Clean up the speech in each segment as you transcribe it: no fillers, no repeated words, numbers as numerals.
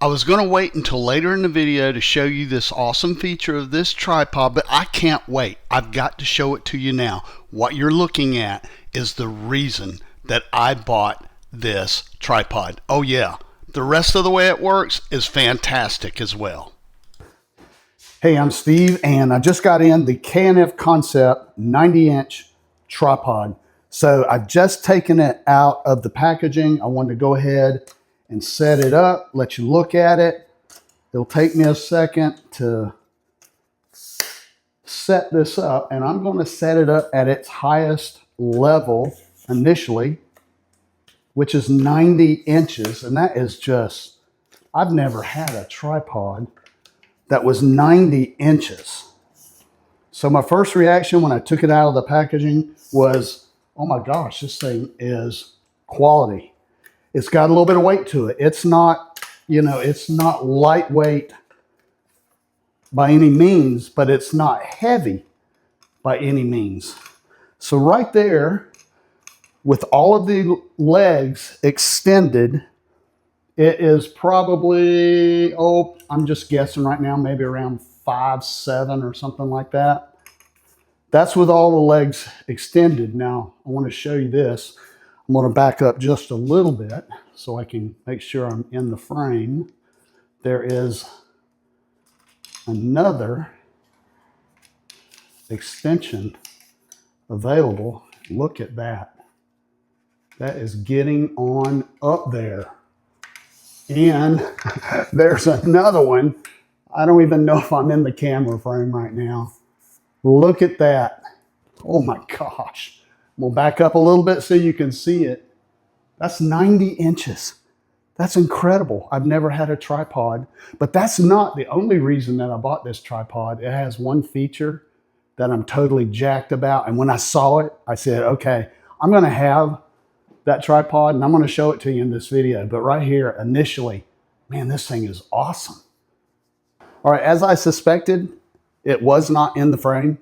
I was going to wait until later in the video to show you this awesome feature of this tripod, but I can't wait. I've got to show it to you now. What you're looking at is the reason that I bought this tripod. Oh yeah, the rest of the way it works is fantastic as well. Hey, I'm Steve, and I just got in the K&F Concept 90-inch tripod. So I've just taken it out of the packaging. I wanted to go ahead and set it up, let you look at it. It'll take me a second to set this up, and I'm going to set it up at its highest level initially, which is 90 inches. And that is just, I've never had a tripod that was 90 inches. So my first reaction when I took it out of the packaging was, oh my gosh, this thing is quality. It's got a little bit of weight to it. It's not, it's not lightweight by any means, but it's not heavy by any means. So right there, with all of the legs extended, it is probably, I'm just guessing right now, maybe around 5'7" or something like that. That's with all the legs extended. Now, I want to show you this. I'm going to back up just a little bit so I can make sure I'm in the frame. There is another extension available. Look at that. That is getting on up there. And there's another one. I don't even know if I'm in the camera frame right now. Look at that. Oh my gosh. We'll back up a little bit so you can see it. That's 90 inches. That's incredible. I've never had a tripod, but that's not the only reason that I bought this tripod. It has one feature that I'm totally jacked about. And when I saw it, I said, okay, I'm going to have that tripod, and I'm going to show it to you in this video. But right here, initially, man, this thing is awesome. All right, as I suspected, it was not in the frame.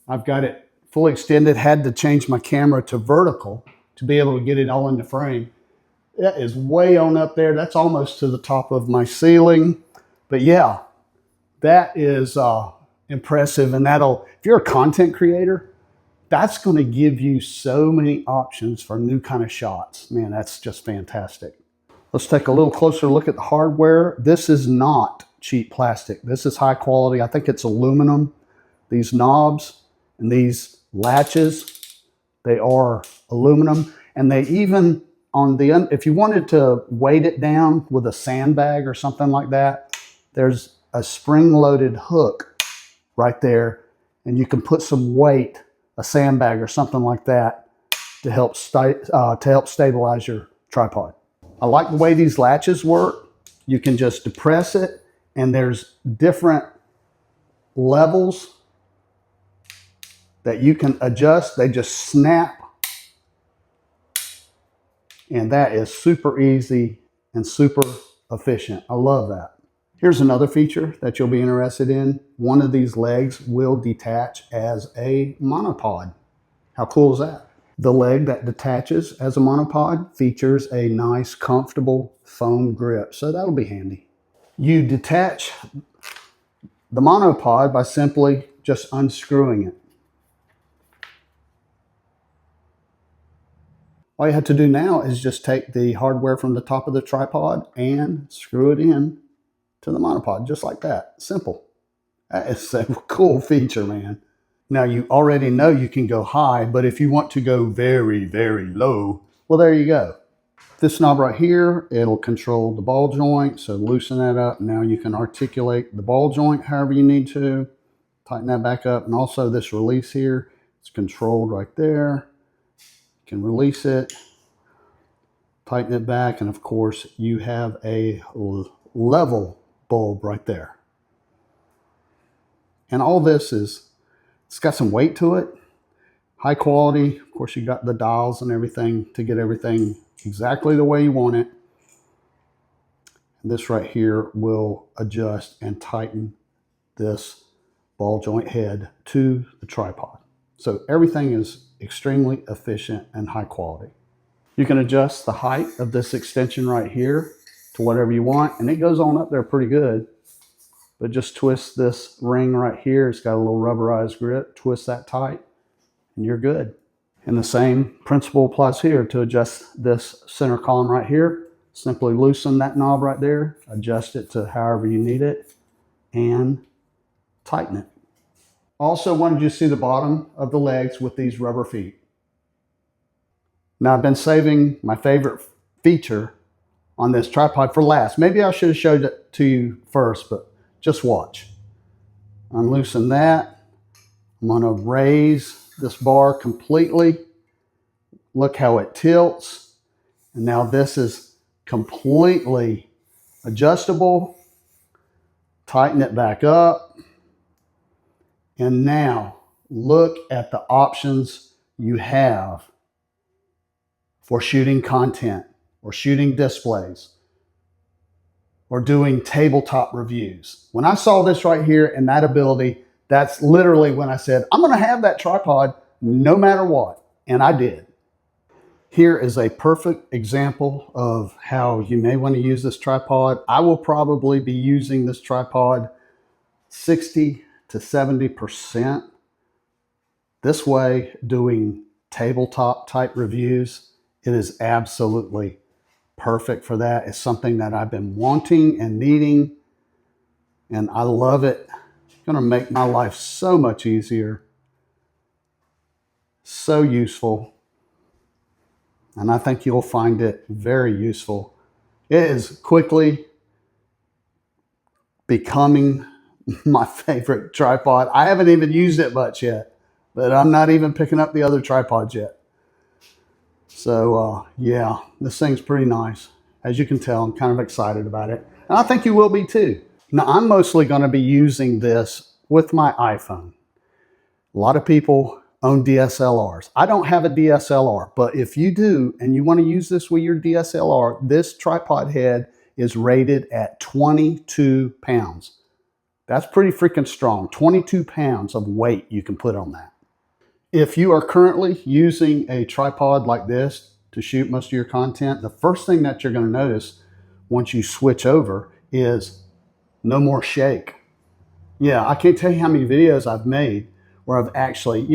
I've got it fully extended, had to change my camera to vertical to be able to get it all in the frame. That is way on up there. That's almost to the top of my ceiling. But yeah, that is impressive. And if you're a content creator, that's going to give you so many options for new kind of shots. Man, that's just fantastic. Let's take a little closer look at the hardware. This is not cheap plastic. This is high quality. I think it's aluminum. These knobs and these latches, they are aluminum. And they even, if you wanted to weight it down with a sandbag or something like that, there's a spring-loaded hook right there. And you can put some weight, a sandbag or something like that, to help stabilize your tripod. I like the way these latches work. You can just depress it, and there's different levels that you can adjust. They just snap, and that is super easy and super efficient. I love that. Here's another feature that you'll be interested in. One of these legs will detach as a monopod. How cool is that? The leg that detaches as a monopod features a nice, comfortable foam grip, so that'll be handy. You detach the monopod by simply just unscrewing it. All you have to do now is just take the hardware from the top of the tripod and screw it in to the monopod, just like that. Simple. That is a cool feature, man. Now, you already know you can go high, but if you want to go very, very low, well, there you go. This knob right here, it'll control the ball joint, so loosen that up. Now you can articulate the ball joint however you need to. Tighten that back up. And also this release here, it's controlled right there. You can release it, tighten it back, and of course, you have a level bulb right there. And all this it's got some weight to it, high quality. Of course, you got the dials and everything to get everything exactly the way you want it. And this right here will adjust and tighten this ball joint head to the tripod. So everything is extremely efficient and high quality. You can adjust the height of this extension right here to whatever you want, and it goes on up there pretty good. But just twist this ring right here. It's got a little rubberized grip. Twist that tight, and you're good. And the same principle applies here to adjust this center column right here. Simply loosen that knob right there, adjust it to however you need it, and tighten it. Also wanted you to see the bottom of the legs with these rubber feet. Now I've been saving my favorite feature on this tripod for last. Maybe I should have showed it to you first, but just watch. Unloosen that. I'm going to raise this bar completely. Look how it tilts. And now this is completely adjustable. Tighten it back up. And now look at the options you have for shooting content or shooting displays or doing tabletop reviews. When I saw this right here and that ability, that's literally when I said, I'm going to have that tripod no matter what. And I did. Here is a perfect example of how you may want to use this tripod. I will probably be using this tripod 60 to 70%. This way, doing tabletop type reviews, it is absolutely perfect for that. It's something that I've been wanting and needing, and I love it. It's going to make my life so much easier, so useful, and I think you'll find it very useful. It is quickly becoming my favorite tripod. I haven't even used it much yet, but I'm not even picking up the other tripods yet. So yeah, this thing's pretty nice. As you can tell, I'm kind of excited about it. And I think you will be too. Now, I'm mostly going to be using this with my iPhone. A lot of people own DSLRs. I don't have a DSLR, but if you do and you want to use this with your DSLR, this tripod head is rated at 22 pounds. That's pretty freaking strong. 22 pounds of weight you can put on that. If you are currently using a tripod like this to shoot most of your content, the first thing that you're going to notice once you switch over is no more shake. Yeah, I can't tell you how many videos I've made where I've actually,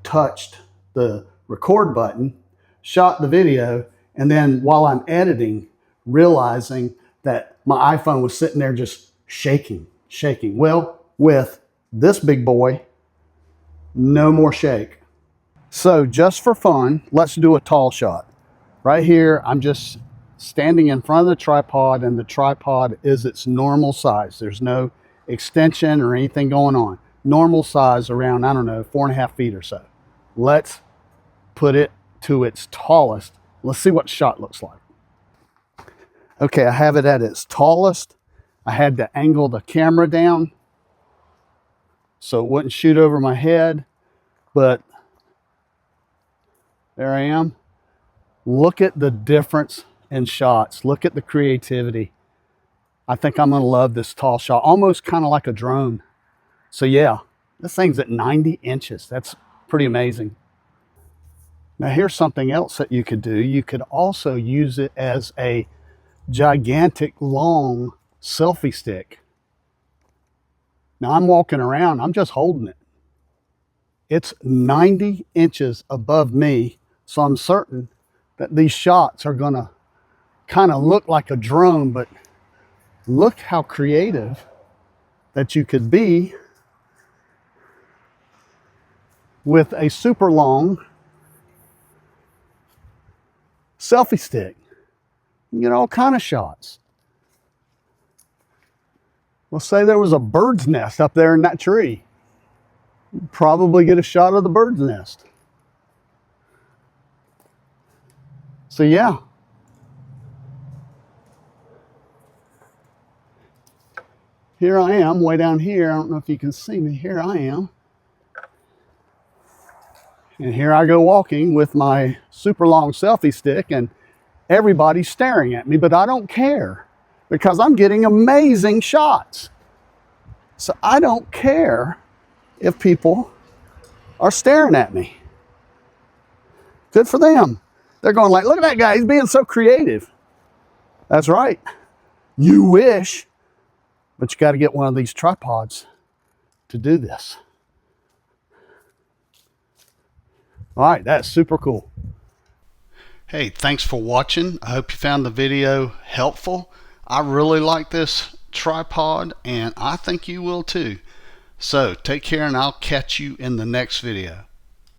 touched the record button, shot the video, and then while I'm editing, realizing that my iPhone was sitting there just shaking. Well, with this big boy, no more shake. So just for fun, let's do a tall shot. Right here, I'm just standing in front of the tripod, and the tripod is its normal size. There's no extension or anything going on. Normal size around, 4.5 feet or so. Let's put it to its tallest. Let's see what the shot looks like. Okay, I have it at its tallest. I had to angle the camera down so it wouldn't shoot over my head, but there I am. Look at the difference in shots. Look at the creativity. I think I'm going to love this tall shot, almost kind of like a drone. So yeah, this thing's at 90 inches. That's pretty amazing. Now here's something else that you could do. You could also use it as a gigantic long selfie stick. Now I'm walking around, I'm just holding it. It's 90 inches above me, so I'm certain that these shots are gonna kind of look like a drone, but look how creative that you could be with a super long selfie stick. You get all kind of shots. Let's say there was a bird's nest up there in that tree. You'd probably get a shot of the bird's nest. So yeah. Here I am, way down here. I don't know if you can see me. Here I am. And here I go walking with my super long selfie stick, and everybody's staring at me, but I don't care because I'm getting amazing shots. So I don't care if people are staring at me. Good for them. They're going like, look at that guy, he's being so creative. That's right. You wish, but you got to get one of these tripods to do this. All right, that's super cool. Hey, thanks for watching. I hope you found the video helpful. I really like this tripod, and I think you will too. So take care, and I'll catch you in the next video.